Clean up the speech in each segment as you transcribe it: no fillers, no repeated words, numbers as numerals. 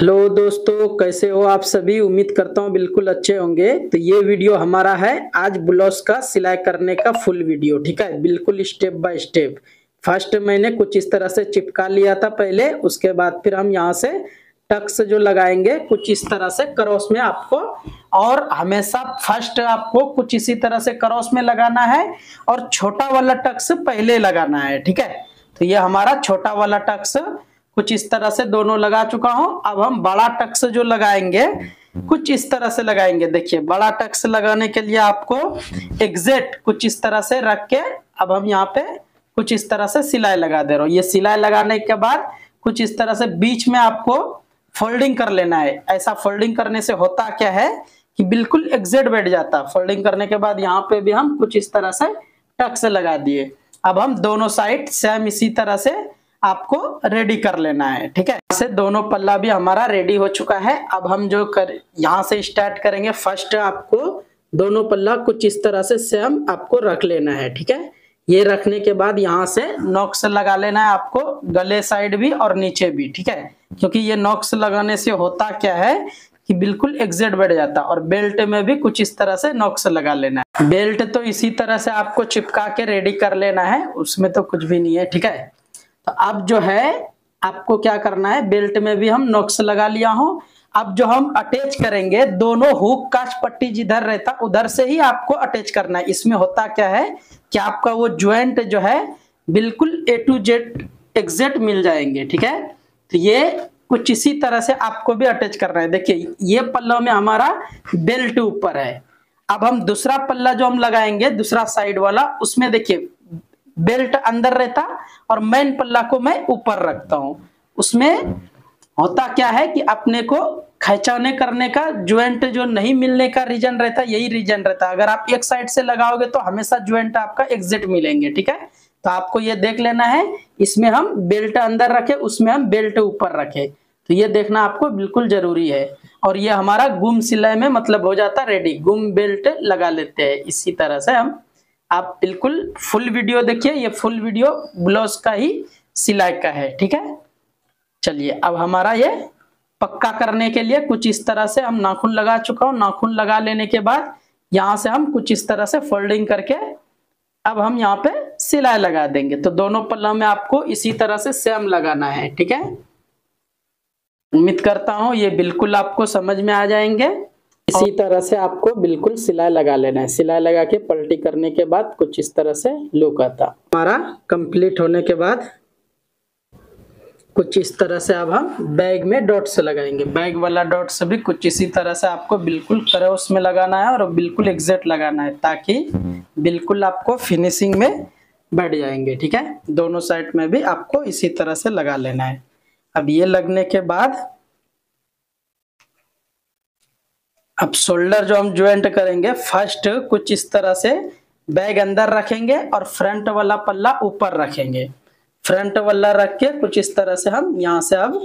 Hello दोस्तों, कैसे हो आप सभी। उम्मीद करता हूँ बिल्कुल अच्छे होंगे। तो ये वीडियो हमारा है आज ब्लाउज का सिलाई करने का फुल वीडियो। ठीक है, बिल्कुल स्टेप बाय स्टेप। फर्स्ट मैंने कुछ इस तरह से चिपका लिया था पहले, उसके बाद फिर हम यहाँ से टक्स जो लगाएंगे कुछ इस तरह से क्रॉस में आपको, और हमेशा फर्स्ट आपको कुछ इसी तरह से क्रॉस में लगाना है और छोटा वाला टक्स पहले लगाना है। ठीक है, तो ये हमारा छोटा वाला टक्स कुछ इस तरह से दोनों लगा चुका हूं। अब हम बड़ा टक्स जो लगाएंगे कुछ इस तरह से लगाएंगे। देखिए, बड़ा टक्स लगाने के लिए आपको एग्जैक्ट कुछ इस तरह से रख के अब हम यहाँ पे कुछ इस तरह से सिलाई लगा दे रहा हूँ। ये सिलाई लगाने के बाद कुछ इस तरह से बीच में आपको फोल्डिंग कर लेना है। ऐसा फोल्डिंग करने से होता क्या है कि बिल्कुल एग्जैक्ट बैठ जाता। फोल्डिंग करने के बाद यहाँ पे भी हम कुछ इस तरह से टक्स लगा दिए। अब हम दोनों साइड सेम इसी तरह से आपको रेडी कर लेना है। ठीक है, से दोनों पल्ला भी हमारा रेडी हो चुका है। अब हम जो यहाँ से स्टार्ट करेंगे, फर्स्ट आपको दोनों पल्ला कुछ इस तरह से सेम आपको रख लेना है। ठीक है, ये रखने के बाद यहाँ से नॉक्स लगा लेना है आपको, गले साइड भी और नीचे भी। ठीक है, क्योंकि ये नॉक्स लगाने से होता क्या है कि बिल्कुल एग्जैक्ट बैठ जाता। और बेल्ट में भी कुछ इस तरह से नॉक्स लगा लेना है। बेल्ट तो इसी तरह से आपको चिपका के रेडी कर लेना है, उसमें तो कुछ भी नहीं है। ठीक है, तो अब जो है आपको क्या करना है, बेल्ट में भी हम नॉक्स लगा लिया हूं। अब जो हम अटैच करेंगे, दोनों हुक काज पट्टी जिधर रहता उधर से ही आपको अटैच करना है। इसमें होता क्या है कि आपका वो ज्वाइंट जो है बिल्कुल A to Z एग्जैक्ट मिल जाएंगे। ठीक है, तो ये कुछ इसी तरह से आपको भी अटैच करना है। देखिए, ये पल्ला में हमारा बेल्ट ऊपर है। अब हम दूसरा पल्ला जो हम लगाएंगे, दूसरा साइड वाला, उसमें देखिए बेल्ट अंदर रहता और मेन पल्ला को मैं ऊपर रखता हूं। उसमें होता क्या है कि अपने को खिंचाने करने का ज्वाइंट जो नहीं मिलने का रीजन रहता, यही रीजन रहता। अगर आप एक साइड से लगाओगे तो हमेशा ज्वाइंट आपका एग्जैक्ट मिलेंगे। ठीक है, तो आपको ये देख लेना है, इसमें हम बेल्ट अंदर रखे, उसमें हम बेल्ट ऊपर रखे। तो ये देखना आपको बिल्कुल जरूरी है। और ये हमारा गुम सिलाई में मतलब हो जाता रेडी। गुम बेल्ट लगा लेते हैं इसी तरह से हम। आप बिल्कुल फुल वीडियो देखिए, ये फुल वीडियो ब्लाउज का ही सिलाई का है। ठीक है, चलिए अब हमारा ये पक्का करने के लिए कुछ इस तरह से हम नाखून लगा चुका हूं। नाखून लगा लेने के बाद यहाँ से हम कुछ इस तरह से फोल्डिंग करके अब हम यहाँ पे सिलाई लगा देंगे। तो दोनों पल्ला में आपको इसी तरह से सेम लगाना है। ठीक है, उम्मीद करता हूं ये बिल्कुल आपको समझ में आ जाएंगे। इसी तरह से आपको बिल्कुल सिलाई लगा लेना है। सिलाई लगा के पलटी करने के बाद कुछ इस तरह से लुक आता। हमारा कंप्लीट होने के बाद कुछ इस तरह से अब हम बैग में डॉट्स लगाएंगे। बैग वाला डॉट्स भी कुछ इसी तरह से आपको बिल्कुल क्रॉस में लगाना है और बिल्कुल एग्जैक्ट लगाना है, ताकि बिल्कुल आपको फिनिशिंग में बैठ जाएंगे। ठीक है, दोनों साइड में भी आपको इसी तरह से लगा लेना है। अब ये लगने के बाद अब शोल्डर जो हम ज्वाइंट करेंगे, फर्स्ट कुछ इस तरह से बैग अंदर रखेंगे और फ्रंट वाला पल्ला ऊपर रखेंगे। फ्रंट वाला रख के कुछ इस तरह से हम यहाँ से अब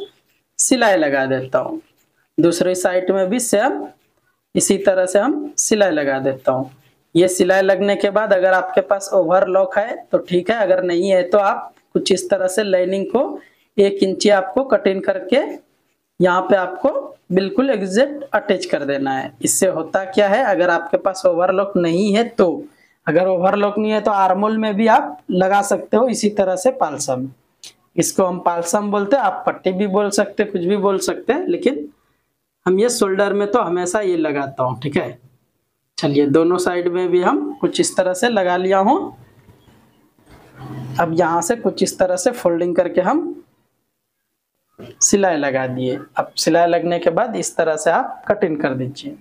सिलाई लगा देता हूँ। दूसरी साइड में भी सेम इसी तरह से हम सिलाई लगा देता हूँ। ये सिलाई लगने के बाद अगर आपके पास ओवरलॉक है तो ठीक है, अगर नहीं है तो आप कुछ इस तरह से लाइनिंग को 1 इंची आपको कटिंग करके यहाँ पे आपको बिल्कुल एग्जैक्ट अटैच कर देना है। इससे होता क्या है, अगर आपके पास ओवरलॉक नहीं है तो, अगर ओवरलॉक नहीं है तो आर्मोल में भी आप लगा सकते हो इसी तरह से पालसम। इसको हम पालसम बोलते हैं, आप पट्टी भी बोल सकते, कुछ भी बोल सकते हैं, लेकिन हम ये शोल्डर में तो हमेशा ये लगाता हूँ। ठीक है, चलिए दोनों साइड में भी हम कुछ इस तरह से लगा लिया हूँ। अब यहाँ से कुछ इस तरह से फोल्डिंग करके हम सिलाई लगा दिए। अब सिलाई लगने के बाद इस तरह से आप कटिंग कर दीजिए।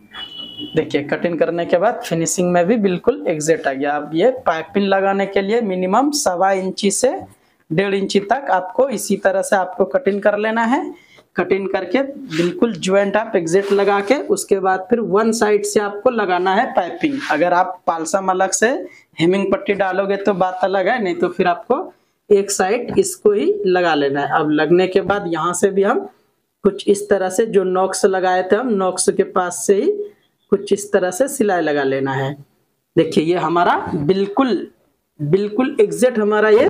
देखिए, कटिंग करने के बाद फिनिशिंग में भी बिल्कुल एग्जैक्ट आ गया। अब ये पाइपिंग लगाने के लिए मिनिमम 1.25 इंची से 1.5 इंची तक आपको इसी तरह से आपको कटिंग कर लेना है। कटिंग करके बिल्कुल ज्वाइंट आप एग्जैक्ट लगा के उसके बाद फिर वन साइड से आपको लगाना है पाइपिंग। अगर आप पालसम अलग से हेमिंग पट्टी डालोगे तो बात अलग है, नहीं तो फिर आपको एक साइड इसको ही लगा लेना है। अब लगने के बाद यहाँ से भी हम कुछ इस तरह से जो नॉक्स लगाए थे, हम नॉक्स के पास से ही कुछ इस तरह से सिलाई लगा लेना है। देखिए, ये हमारा बिल्कुल एग्जैक्ट हमारा ये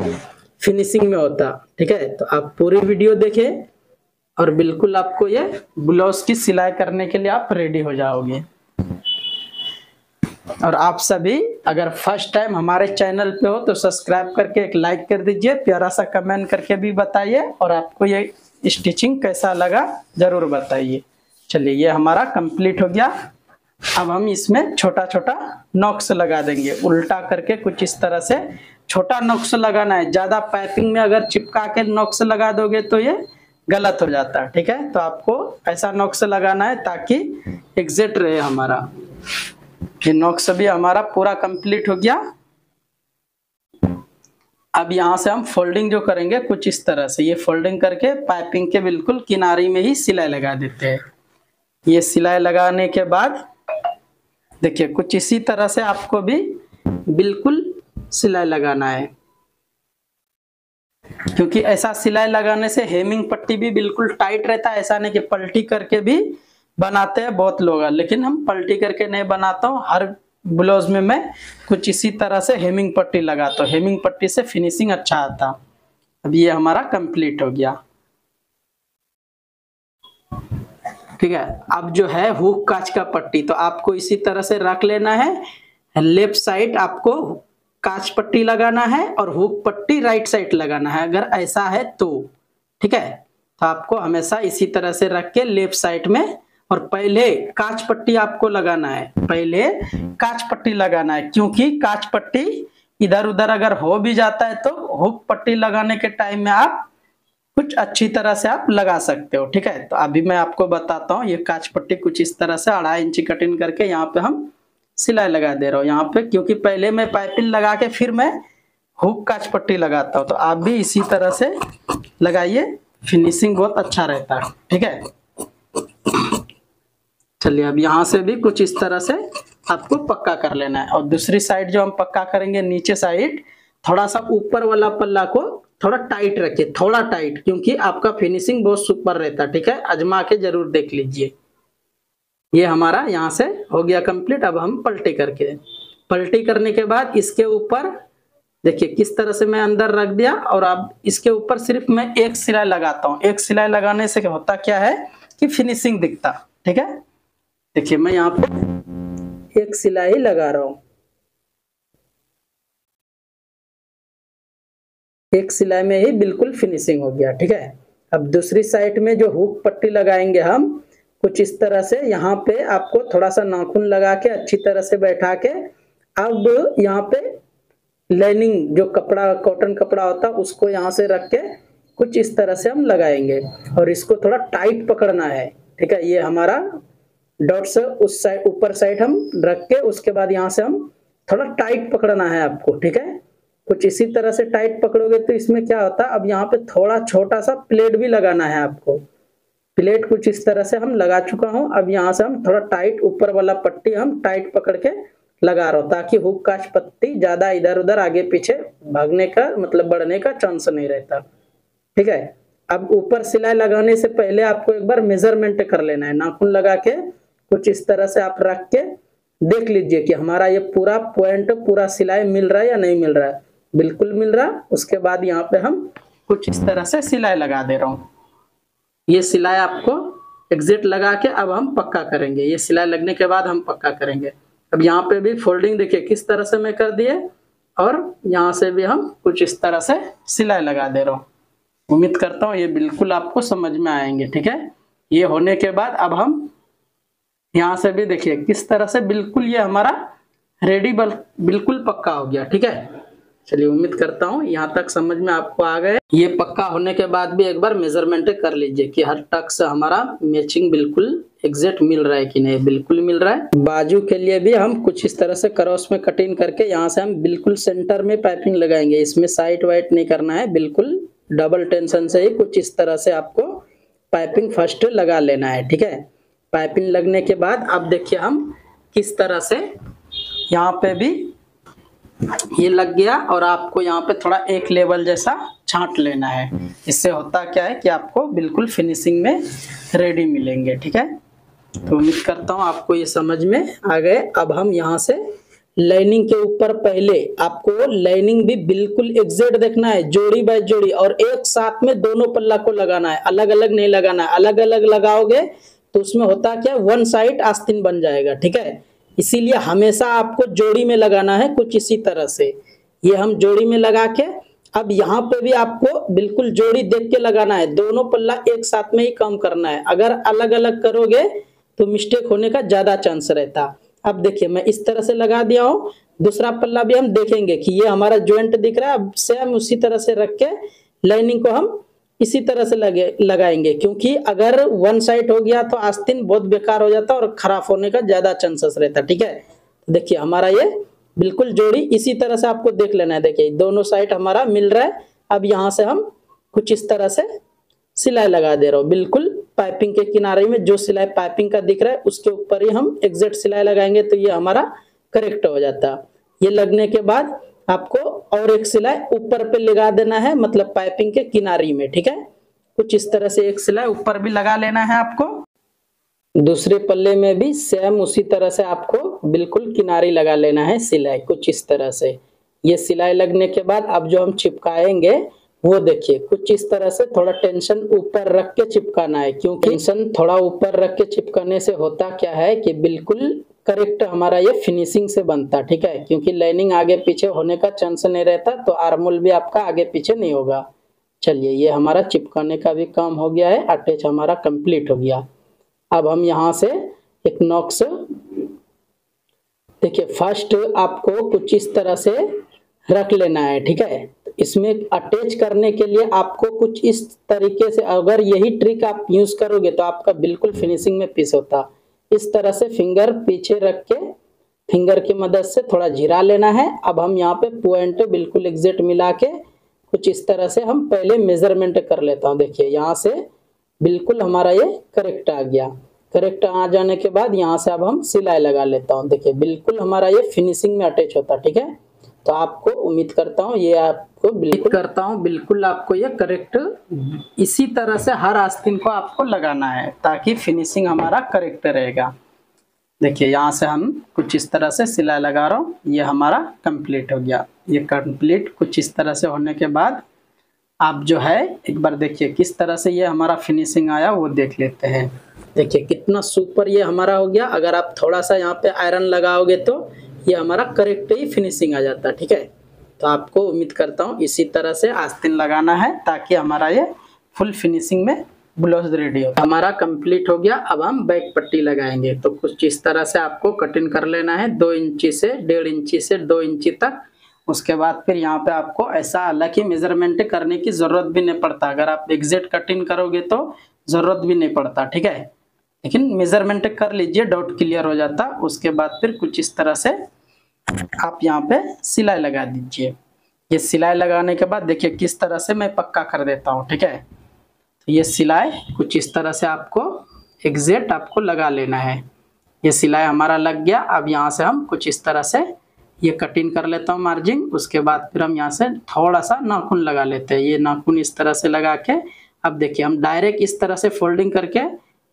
फिनिशिंग में होता। ठीक है, तो आप पूरी वीडियो देखें और बिल्कुल आपको ये ब्लाउज की सिलाई करने के लिए आप रेडी हो जाओगे। और आप सभी अगर फर्स्ट टाइम हमारे चैनल पे हो तो सब्सक्राइब करके एक लाइक कर दीजिए, प्यारा सा कमेंट करके भी बताइए, और आपको ये स्टिचिंग कैसा लगा जरूर बताइए। चलिए ये हमारा कंप्लीट हो गया। अब हम इसमें छोटा छोटा नॉक्स लगा देंगे, उल्टा करके कुछ इस तरह से छोटा नॉक्स लगाना है। ज्यादा पाइपिंग में अगर चिपका के नॉक्स लगा दोगे तो ये गलत हो जाता है, ठीक है। तो आपको ऐसा नॉक्स लगाना है ताकि एग्जैक्ट रहे हमारा। ये नॉक्स भी हमारा पूरा कंप्लीट हो गया। अब यहाँ से हम फोल्डिंग जो करेंगे कुछ इस तरह से, ये फोल्डिंग करके पाइपिंग के बिल्कुल किनारे में ही सिलाई लगा देते हैं। ये सिलाई लगाने के बाद देखिए कुछ इसी तरह से आपको भी बिल्कुल सिलाई लगाना है, क्योंकि ऐसा सिलाई लगाने से हेमिंग पट्टी भी बिल्कुल टाइट रहता है। ऐसा नहीं कि पलटी करके भी बनाते हैं बहुत लोग, लेकिन हम पलटी करके नहीं बनाता हूँ। हर ब्लाउज में मैं कुछ इसी तरह से हेमिंग पट्टी लगाता हूँ, हेमिंग पट्टी से फिनिशिंग अच्छा आता। अब ये हमारा कंप्लीट हो गया, ठीक है। अब जो है हुक कांच का पट्टी, तो आपको इसी तरह से रख लेना है। लेफ्ट साइड आपको कांच पट्टी लगाना है और हुक पट्टी राइट साइड लगाना है, अगर ऐसा है तो, ठीक है। तो आपको हमेशा इसी तरह से रख के लेफ्ट साइड में, और पहले कांच पट्टी आपको लगाना है, पहले कांच पट्टी लगाना है, क्योंकि कांच पट्टी इधर उधर अगर हो भी जाता है तो हुक पट्टी लगाने के टाइम में आप कुछ अच्छी तरह से आप लगा सकते हो, ठीक है। तो अभी मैं आपको बताता हूँ। ये कांच पट्टी कुछ इस तरह से 2.5 इंची कटिंग करके यहाँ पे हम सिलाई लगा दे रहा हूँ यहाँ पे, क्योंकि पहले मैं पाइपिंग लगा के फिर मैं हुक कांच पट्टी लगाता हूँ। तो आप भी इसी तरह से लगाइए, फिनिशिंग बहुत अच्छा रहता है, ठीक है। चलिए अब यहाँ से भी कुछ इस तरह से आपको पक्का कर लेना है। और दूसरी साइड जो हम पक्का करेंगे, नीचे साइड थोड़ा सा ऊपर वाला पल्ला को थोड़ा टाइट रखिए, थोड़ा टाइट, क्योंकि आपका फिनिशिंग बहुत सुपर रहता है, ठीक है। आजमा के जरूर देख लीजिए। ये हमारा यहाँ से हो गया कंप्लीट। अब हम पलटी करने के बाद इसके ऊपर देखिए किस तरह से मैं अंदर रख दिया, और अब इसके ऊपर सिर्फ मैं एक सिलाई लगाता हूँ। एक सिलाई लगाने से होता क्या है कि फिनिशिंग दिखता, ठीक है। देखिए मैं यहाँ पे एक सिलाई लगा रहा हूँ, एक सिलाई में ही बिल्कुल फिनिशिंग हो गया, ठीक है। अब दूसरी साइड में जो हुक पट्टी लगाएंगे हम कुछ इस तरह से, यहाँ पे आपको थोड़ा सा नाखून लगा के अच्छी तरह से बैठा के, अब यहाँ पे लाइनिंग जो कपड़ा कॉटन कपड़ा होता है उसको यहाँ से रख के कुछ इस तरह से हम लगाएंगे, और इसको थोड़ा टाइट पकड़ना है, ठीक है। ये हमारा डॉट्स उस साइड ऊपर साइड हम रख के, उसके बाद यहाँ से हम थोड़ा टाइट पकड़ना है आपको, ठीक है। कुछ इसी तरह से टाइट पकड़ोगे तो इसमें क्या होता है, अब यहाँ पे थोड़ा छोटा सा प्लेट भी लगाना है आपको। प्लेट कुछ इस तरह से हम लगा चुका हूँ। अब यहाँ से हम थोड़ा टाइट ऊपर वाला पट्टी हम टाइट पकड़ के लगा रहा हूँ, ताकि हुक कांच पट्टी ज्यादा इधर उधर आगे पीछे भागने का मतलब बढ़ने का चांस नहीं रहता, ठीक है। अब ऊपर सिलाई लगाने से पहले आपको एक बार मेजरमेंट कर लेना है, नाखून लगा के कुछ इस तरह से आप रख के देख लीजिए कि हमारा ये पूरा पॉइंट पूरा सिलाई मिल रहा है या नहीं मिल रहा है। बिल्कुल मिल रहा। उसके बाद यहाँ पे हम कुछ इस तरह से सिलाई लगा दे रहा हूँ। ये सिलाई आपको एग्जैक्ट लगा के अब हम पक्का करेंगे। ये सिलाई लगने के बाद हम पक्का करेंगे। अब यहाँ पे भी फोल्डिंग देखिए किस तरह से मैं कर दिए, और यहाँ से भी हम कुछ इस तरह से सिलाई लगा दे रहा हूँ। उम्मीद करता हूँ ये बिल्कुल आपको समझ में आएंगे, ठीक है। ये होने के बाद अब हम यहाँ से भी देखिए किस तरह से बिल्कुल ये हमारा रेडी बिल्कुल पक्का हो गया, ठीक है। चलिए उम्मीद करता हूँ यहाँ तक समझ में आपको आ गए। ये पक्का होने के बाद भी एक बार मेजरमेंट कर लीजिए कि हर टक से हमारा मैचिंग बिल्कुल एग्जैक्ट मिल रहा है कि नहीं। बिल्कुल मिल रहा है। बाजू के लिए भी हम कुछ इस तरह से क्रॉस में कटिंग करके यहाँ से हम बिल्कुल सेंटर में पाइपिंग लगाएंगे। इसमें साइड वाइट नहीं करना है, बिल्कुल डबल टेंशन से ही कुछ इस तरह से आपको पाइपिंग फर्स्ट लगा लेना है, ठीक है। पाइपिंग लगने के बाद अब देखिए हम किस तरह से यहाँ पे भी ये लग गया, और आपको यहाँ पे थोड़ा एक लेवल जैसा छांट लेना है। इससे होता क्या है कि आपको बिल्कुल फिनिशिंग में रेडी मिलेंगे, ठीक है। तो उम्मीद करता हूँ आपको ये समझ में आ गए। अब हम यहाँ से लाइनिंग के ऊपर पहले आपको लाइनिंग भी बिल्कुल एग्जैक्ट देखना है, जोड़ी बाय जोड़ी, और एक साथ में दोनों पल्ला को लगाना है, अलग अलग नहीं लगाना है। अलग अलग लगाओगे तो उसमें होता क्या, वन साइड आस्तीन बन जाएगा, ठीक है। इसीलिए हमेशा आपको जोड़ी में लगाना है, कुछ इसी तरह से। ये हम जोड़ी में लगा के, अब यहाँ पे भी आपको बिल्कुल जोड़ी देख के लगाना है, दोनों पल्ला एक साथ में ही काम करना है। अगर अलग अलग करोगे तो मिस्टेक होने का ज्यादा चांस रहता। अब देखिए मैं इस तरह से लगा दिया हूँ, दूसरा पल्ला भी हम देखेंगे कि ये हमारा ज्वाइंट दिख रहा है। अब सेम उसी तरह से रख के लाइनिंग को हम इसी तरह से लगाएंगे, क्योंकि अगर वन साइड हो गया तो आस्तीन बहुत बेकार हो जाता और खराब होने का ज्यादा चांसेस रहता, ठीक है। देखिए हमारा ये बिल्कुल जोड़ी इसी तरह से आपको देख लेना है। देखिए दोनों साइड हमारा मिल रहा है। अब यहाँ से हम कुछ इस तरह से सिलाई लगा दे रहा हूँ, बिल्कुल पाइपिंग के किनारे में जो सिलाई पाइपिंग का दिख रहा है उसके ऊपर ही हम एग्जैक्ट सिलाई लगाएंगे, तो ये हमारा करेक्ट हो जाता। ये लगने के बाद आपको और एक सिलाई ऊपर पे लगा देना है, मतलब पाइपिंग के किनारे में, ठीक है। कुछ इस तरह से एक सिलाई ऊपर भी लगा लेना है आपको। दूसरे पल्ले में भी सेम उसी तरह से आपको बिल्कुल किनारी लगा लेना है सिलाई, कुछ इस तरह से। ये सिलाई लगने के बाद अब जो हम चिपकाएंगे वो देखिए कुछ इस तरह से, थोड़ा टेंशन ऊपर रख के चिपकाना है, क्योंकि टेंशन थोड़ा ऊपर रख के चिपकाने से होता क्या है कि बिल्कुल करेक्ट हमारा ये फिनिशिंग से बनता, ठीक है। क्योंकि लाइनिंग आगे पीछे होने का चांस नहीं रहता, तो आर्मोल भी आपका आगे पीछे नहीं होगा। चलिए ये हमारा चिपकाने का भी काम हो गया है, अटैच हमारा कंप्लीट हो गया। अब हम यहाँ से एक नॉक्स, देखिए फर्स्ट आपको कुछ इस तरह से रख लेना है, ठीक है। इसमें अटैच करने के लिए आपको कुछ इस तरीके से, अगर यही ट्रिक आप यूज करोगे तो आपका बिल्कुल फिनिशिंग में पीस होता। इस तरह से फिंगर पीछे रख के फिंगर की मदद से थोड़ा झिरा लेना है। अब हम यहाँ पे पॉइंट बिल्कुल एग्जैक्ट मिला के कुछ इस तरह से हम पहले मेजरमेंट कर लेता हूँ। देखिए यहाँ से बिल्कुल हमारा ये करेक्ट आ गया। करेक्ट आ जाने के बाद यहाँ से अब हम सिलाई लगा लेता हूँ। देखिए बिल्कुल हमारा ये फिनिशिंग में अटैच होता, ठीक है। तो आपको उम्मीद करता हूँ ये आपको बिल्कुल आपको ये करेक्ट इसी तरह से हर आस्तीन को आपको लगाना है, ताकि फिनिशिंग हमारा करेक्ट रहेगा। देखिए यहाँ से हम कुछ इस तरह से सिलाई लगा रहा हूँ, ये हमारा कंप्लीट हो गया। ये कंप्लीट कुछ इस तरह से होने के बाद आप जो है एक बार देखिए किस तरह से ये हमारा फिनिशिंग आया वो देख लेते हैं। देखिए कितना सुपर ये हमारा हो गया। अगर आप थोड़ा सा यहाँ पे आयरन लगाओगे तो ये हमारा करेक्ट ही फिनिशिंग आ जाता है, ठीक है। तो आपको उम्मीद करता हूँ इसी तरह से आस्तीन लगाना है, ताकि हमारा ये फुल फिनिशिंग में ब्लाउज रेडी हो। हमारा कंप्लीट हो गया। अब हम बैक पट्टी लगाएंगे, तो कुछ इस तरह से आपको कटिंग कर लेना है 2 इंची से 1.5 इंची से 2 इंची तक। उसके बाद फिर यहाँ पे आपको ऐसा हालांकि मेजरमेंट करने की जरूरत भी नहीं पड़ता, अगर आप एग्जैक्ट कटिंग करोगे तो जरूरत भी नहीं पड़ता, ठीक है। लेकिन मेजरमेंट कर लीजिए, डाउट क्लियर हो जाता। उसके बाद फिर कुछ इस तरह से आप यहाँ पे सिलाई लगा दीजिए। ये सिलाई लगाने के बाद देखिए किस तरह से मैं पक्का कर देता हूँ, ठीक है। तो ये सिलाई कुछ इस तरह से आपको एग्जैक्ट आपको लगा लेना है। ये सिलाई हमारा लग गया। अब यहाँ से हम कुछ इस तरह से ये कटिंग कर लेता हूँ मार्जिन। उसके बाद फिर हम यहाँ से थोड़ा सा नाखून लगा लेते हैं। ये नाखून इस तरह से लगा के अब देखिए हम डायरेक्ट इस तरह से फोल्डिंग करके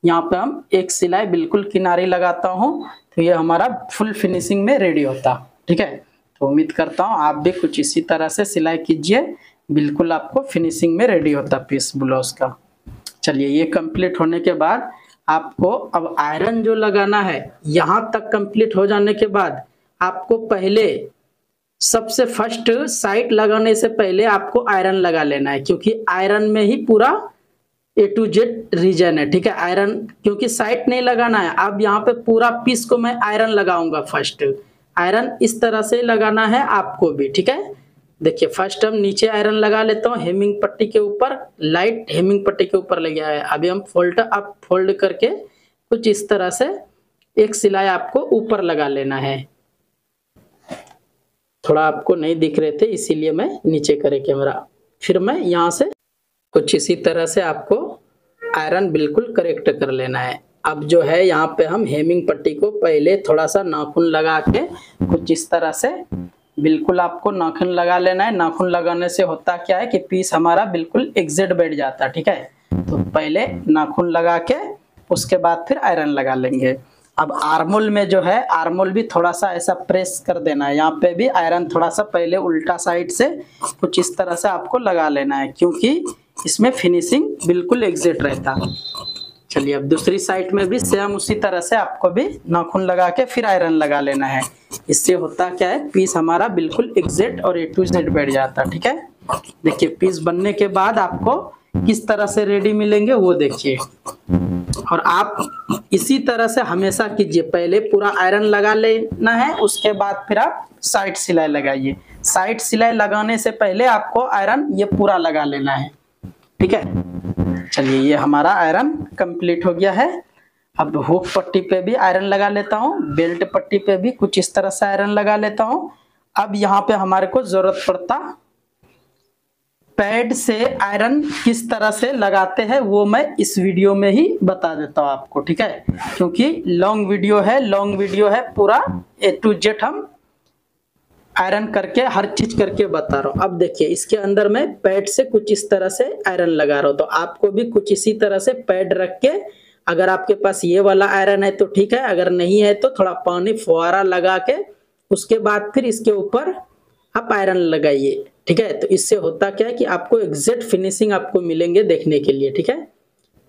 यहाँ पे हम एक सिलाई बिल्कुल किनारे लगाता हूँ, तो ये हमारा फुल फिनिशिंग में रेडी होता, ठीक है। तो उम्मीद करता हूँ आप भी कुछ इसी तरह से सिलाई कीजिए, बिल्कुल आपको फिनिशिंग में रेडी होता पीस ब्लाउज का। चलिए ये कंप्लीट होने के बाद आपको अब आयरन जो लगाना है, यहाँ तक कंप्लीट हो जाने के बाद आपको पहले सबसे फर्स्ट साइड लगाने से पहले आपको आयरन लगा लेना है, क्योंकि आयरन में ही पूरा A to Z रीजन है, ठीक है। आयरन क्योंकि साइड नहीं लगाना है, अब यहाँ पे पूरा पीस को मैं आयरन लगाऊंगा। फर्स्ट आयरन इस तरह से लगाना है आपको भी, ठीक है। देखिए फर्स्ट हम नीचे आयरन लगा लेता हूँ हेमिंग पट्टी के ऊपर, लाइट हेमिंग पट्टी के ऊपर लग गया है। अभी हम फोल्ड करके कुछ इस तरह से एक सिलाई आपको ऊपर लगा लेना है। थोड़ा आपको नहीं दिख रहे थे इसीलिए मैं नीचे करे कैमरा। फिर मैं यहाँ से कुछ इसी तरह से आपको आयरन बिल्कुल करेक्ट कर लेना है। अब जो है यहाँ पे हम हेमिंग पट्टी को पहले थोड़ा सा नाखून लगा के कुछ इस तरह से बिल्कुल आपको नाखून लगा लेना है। नाखून लगाने से होता क्या है कि पीस हमारा बिल्कुल एग्जैक्ट बैठ जाता है, ठीक है। तो पहले नाखून लगा के उसके बाद फिर आयरन लगा लेंगे। अब आर्मोल में जो है, आर्मोल भी थोड़ा सा ऐसा प्रेस कर देना है। यहाँ पे भी आयरन थोड़ा सा पहले उल्टा साइड से कुछ इस तरह से आपको लगा लेना है, क्योंकि इसमें फिनिशिंग बिल्कुल एग्जैक्ट रहता है। चलिए अब दूसरी साइड में भी सेम उसी तरह से आपको भी नाखून लगा के फिर आयरन लगा लेना है। इससे होता क्या है, पीस हमारा बिल्कुल एग्जैक्ट और A to Z बैठ जाता है। ठीक है, देखिए पीस बनने के बाद आपको किस तरह से रेडी मिलेंगे वो देखिए। और आप इसी तरह से हमेशा कीजिए, पहले पूरा आयरन लगा लेना है, उसके बाद फिर आप साइड सिलाई लगाइए। साइड सिलाई लगाने से पहले आपको आयरन ये पूरा लगा लेना है। ठीक है, चलिए ये हमारा आयरन कंप्लीट हो गया है। अब हुक पट्टी पे भी आयरन लगा लेता हूँ, बेल्ट पट्टी पे भी कुछ इस तरह से आयरन लगा लेता हूँ। अब यहाँ पे हमारे को जरूरत पड़ता पैड से आयरन किस तरह से लगाते हैं वो मैं इस वीडियो में ही बता देता हूँ आपको। ठीक है, क्योंकि लॉन्ग वीडियो है पूरा A to Z हम आयरन करके हर चीज करके बता रहा हूँ। अब देखिए इसके अंदर मैं पैड से कुछ इस तरह से आयरन लगा रहा हूँ, तो आपको भी कुछ इसी तरह से पैड रख के, अगर आपके पास ये वाला आयरन है तो ठीक है, अगर नहीं है तो थोड़ा पानी फुहारा लगा के उसके बाद फिर इसके ऊपर आप आयरन लगाइए। ठीक है, तो इससे होता क्या है कि आपको एग्जैक्ट फिनिशिंग आपको मिलेंगे देखने के लिए। ठीक है,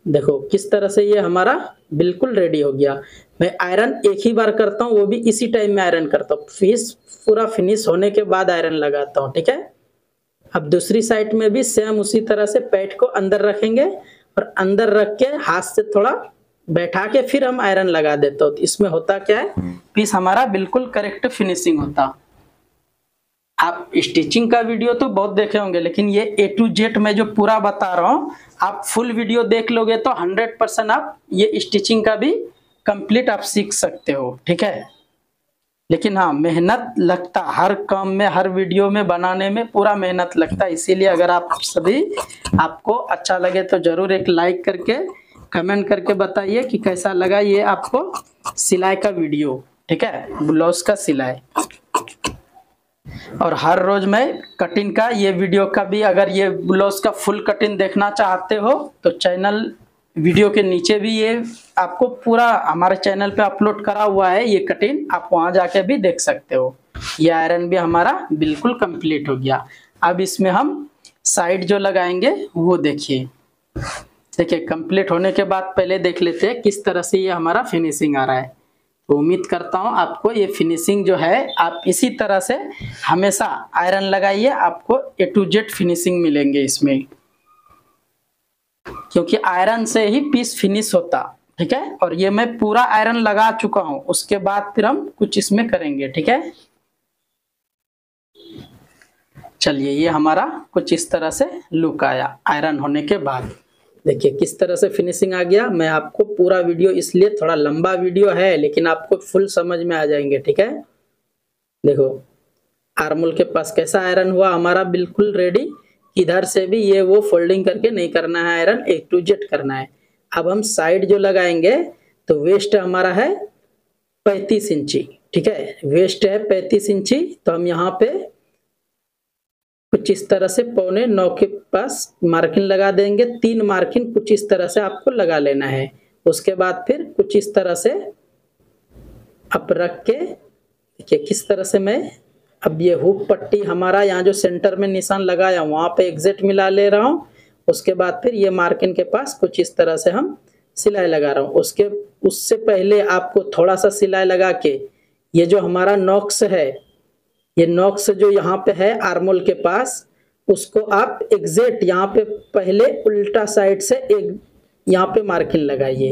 देखो किस तरह से ये हमारा बिल्कुल रेडी हो गया। मैं आयरन एक ही बार करता हूँ, वो भी इसी टाइम में आयरन करता हूँ, पूरा फिनिश होने के बाद आयरन लगाता हूँ। ठीक है, अब दूसरी साइड में भी सेम उसी तरह से पैड को अंदर रखेंगे और अंदर रख के हाथ से थोड़ा बैठा के फिर हम आयरन लगा देते हो। तो इसमें होता क्या है, पीस हमारा बिल्कुल करेक्ट फिनिशिंग होता। आप स्टिचिंग का वीडियो तो बहुत देखे होंगे, लेकिन ये A to Z मैं जो पूरा बता रहा हूँ, आप फुल वीडियो देख लोगे तो 100% आप ये स्टिचिंग का भी कंप्लीट आप सीख सकते हो। ठीक है, लेकिन हाँ मेहनत लगता, हर काम में हर वीडियो में बनाने में पूरा मेहनत लगता है। इसीलिए अगर आप सभी आपको अच्छा लगे तो जरूर एक लाइक करके कमेंट करके बताइए कि कैसा लगा ये आपको सिलाई का वीडियो। ठीक है, ब्लाउज का सिलाई। और हर रोज मैं कटिंग का ये वीडियो का भी, अगर ये ब्लाउज का फुल कटिंग देखना चाहते हो तो चैनल वीडियो के नीचे भी ये आपको पूरा हमारे चैनल पे अपलोड करा हुआ है ये कटिंग, आप वहां जाके भी देख सकते हो। ये आयरन भी हमारा बिल्कुल कंप्लीट हो गया। अब इसमें हम साइड जो लगाएंगे वो देखिए। देखिए कंप्लीट होने के बाद पहले देख लेते हैं किस तरह से ये हमारा फिनिशिंग आ रहा है। तो उम्मीद करता हूँ आपको ये फिनिशिंग जो है, आप इसी तरह से हमेशा आयरन लगाइए, आपको A to Z फिनिशिंग मिलेंगे इसमें, क्योंकि आयरन से ही पीस फिनिश होता। ठीक है, और ये मैं पूरा आयरन लगा चुका हूँ, उसके बाद फिर हम कुछ इसमें करेंगे। ठीक है, चलिए ये हमारा कुछ इस तरह से लुक आया आयरन होने के बाद। देखिए किस तरह से फिनिशिंग आ गया। मैं आपको पूरा वीडियो, इसलिए थोड़ा लंबा वीडियो है लेकिन आपको फुल समझ में आ जाएंगे। ठीक है, देखो आर्मोल के पास कैसा आयरन हुआ हमारा बिल्कुल रेडी। इधर से भी ये वो फोल्डिंग करके नहीं करना है, आयरन A to Z करना है। अब हम साइड जो लगाएंगे तो वेस्ट हमारा है 35 इंची। ठीक है, वेस्ट है 35 इंची, तो हम यहाँ पे कुछ इस तरह से 8.25 के पास मार्किंग लगा देंगे। 3 मार्किंग कुछ इस तरह से आपको लगा लेना है। उसके बाद फिर कुछ इस तरह से आप रख के देखिए किस तरह से मैं अब ये हुक पट्टी हमारा यहाँ जो सेंटर में निशान लगाया वहां पे एग्जैक्ट मिला ले रहा हूँ। उसके बाद फिर ये मार्किंग के पास कुछ इस तरह से हम सिलाई लगा रहा हूँ। उससे पहले आपको थोड़ा सा सिलाई लगा के ये जो हमारा नॉक्स है, ये नॉक्स जो यहाँ पे है आर्मोल के पास, उसको आप एग्जैक्ट यहाँ पे पहले उल्टा साइड से एक यहाँ पे मार्किंग लगाइए।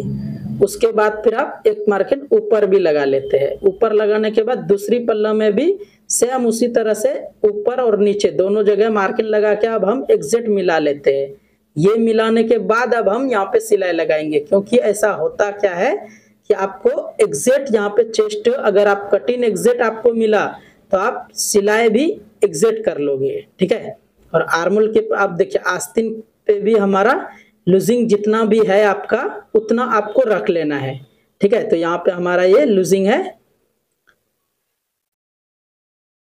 उसके बाद फिर आप एक मार्किंग ऊपर भी लगा लेते हैं। ऊपर लगाने के बाद दूसरी पल्ला में भी सेम उसी तरह से ऊपर और नीचे दोनों जगह मार्किंग लगा के अब हम एग्जैक्ट मिला लेते हैं। ये मिलाने के बाद अब हम यहाँ पे सिलाई लगाएंगे, क्योंकि ऐसा होता क्या है कि आपको एग्जैक्ट यहाँ पे चेस्ट, अगर आप कटिंग एग्जैक्ट आपको मिला तो आप सिलाई भी एग्जैक्ट कर लोगे। ठीक है, और आर्मोल के आप देखिए आस्तीन पे भी हमारा लूजिंग जितना भी है आपका उतना आपको रख लेना है। ठीक है, तो यहाँ पे हमारा ये लूजिंग है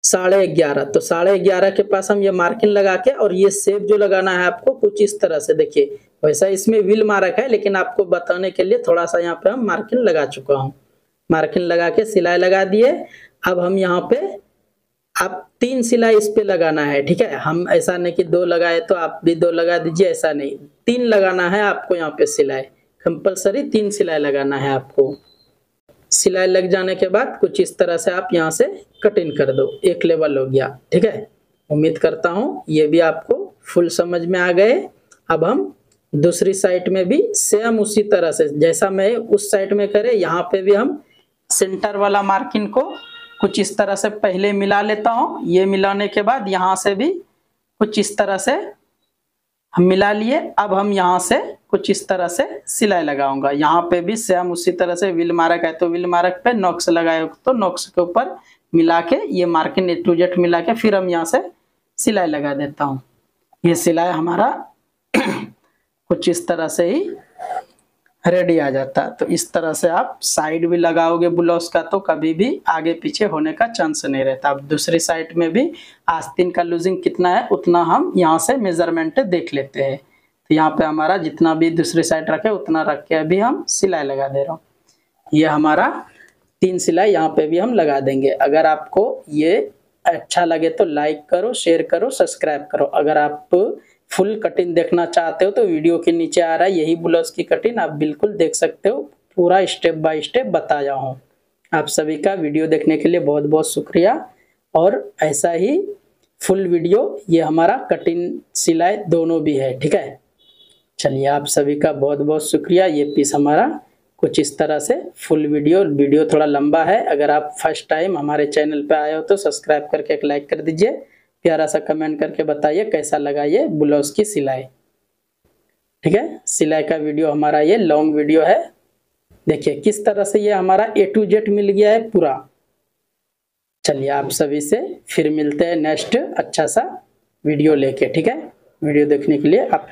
11.5, तो 11.5 के पास हम ये मार्किंग लगा के, और ये शेप जो लगाना है आपको कुछ इस तरह से, देखिए वैसा इसमें व्हील मार्क है लेकिन आपको बताने के लिए थोड़ा सा यहाँ पे हम मार्किंग लगा चुका हूँ। मार्किंग लगा के सिलाई लगा दिए। अब हम यहाँ पे आप 3 सिलाई इस पे लगाना है, ठीक है। हम ऐसा नहीं कि 2 लगाए तो आप भी 2 लगा दीजिए, ऐसा नहीं, 3 लगाना है आपको यहाँ पे सिलाई, कंपलसरी 3 सिलाई लगाना है आपको। सिलाई लग जाने के बाद कुछ इस तरह से आप यहाँ से कटिंग कर दो, एक लेवल हो गया, ठीक है। उम्मीद करता हूँ ये भी आपको फुल समझ में आ गए। अब हम दूसरी साइड में भी सेम उसी तरह से जैसा मैं उस साइड में करे, यहाँ पे भी हम सेंटर वाला मार्किंग को कुछ इस तरह से पहले मिला लेता हूँ। ये मिलाने के बाद यहाँ से भी कुछ इस तरह से हम मिला लिए। अब हम यहाँ से कुछ इस तरह से सिलाई लगाऊंगा। यहाँ पे भी सेम उसी तरह से व्हील मार्क है तो व्हील मार्क पे नॉक्स लगाए तो नॉक्स के ऊपर मिला के ये मार्किंग A to Z मिला के फिर हम यहाँ से सिलाई लगा देता हूँ। ये सिलाई हमारा कुछ इस तरह से ही रेडी आ जाता है। तो इस तरह से आप साइड भी लगाओगे ब्लाउज का तो कभी भी आगे पीछे होने का चांस नहीं रहता। अब दूसरी साइड में भी आस्तीन का लूजिंग कितना है उतना हम यहाँ से मेजरमेंट देख लेते हैं। तो यहाँ पे हमारा जितना भी दूसरी साइड रखे उतना रख के अभी हम सिलाई लगा दे रहा हूँ। ये हमारा 3 सिलाई यहाँ पे भी हम लगा देंगे। अगर आपको ये अच्छा लगे तो लाइक करो, शेयर करो, सब्सक्राइब करो। अगर आप फुल कटिंग देखना चाहते हो तो वीडियो के नीचे आ रहा है यही ब्लाउज की कटिंग, आप बिल्कुल देख सकते हो। पूरा स्टेप बाय स्टेप बताया हूँ। आप सभी का वीडियो देखने के लिए बहुत बहुत शुक्रिया। और ऐसा ही फुल वीडियो, ये हमारा कटिंग सिलाई दोनों भी है, ठीक है। चलिए आप सभी का बहुत बहुत शुक्रिया। ये पीस हमारा कुछ इस तरह से फुल वीडियो थोड़ा लंबा है। अगर आप फर्स्ट टाइम हमारे चैनल पे आए हो तो सब्सक्राइब करके एक लाइक कर दीजिए, प्यारा सा कमेंट करके बताइए कैसा लगा ये ब्लाउज की सिलाई, ठीक है। सिलाई का वीडियो हमारा ये लॉन्ग वीडियो है। देखिए किस तरह से ये हमारा A to Z मिल गया है पूरा। चलिए आप सभी से फिर मिलते हैं नेक्स्ट अच्छा सा वीडियो लेके, ठीक है। वीडियो देखने के लिए आपका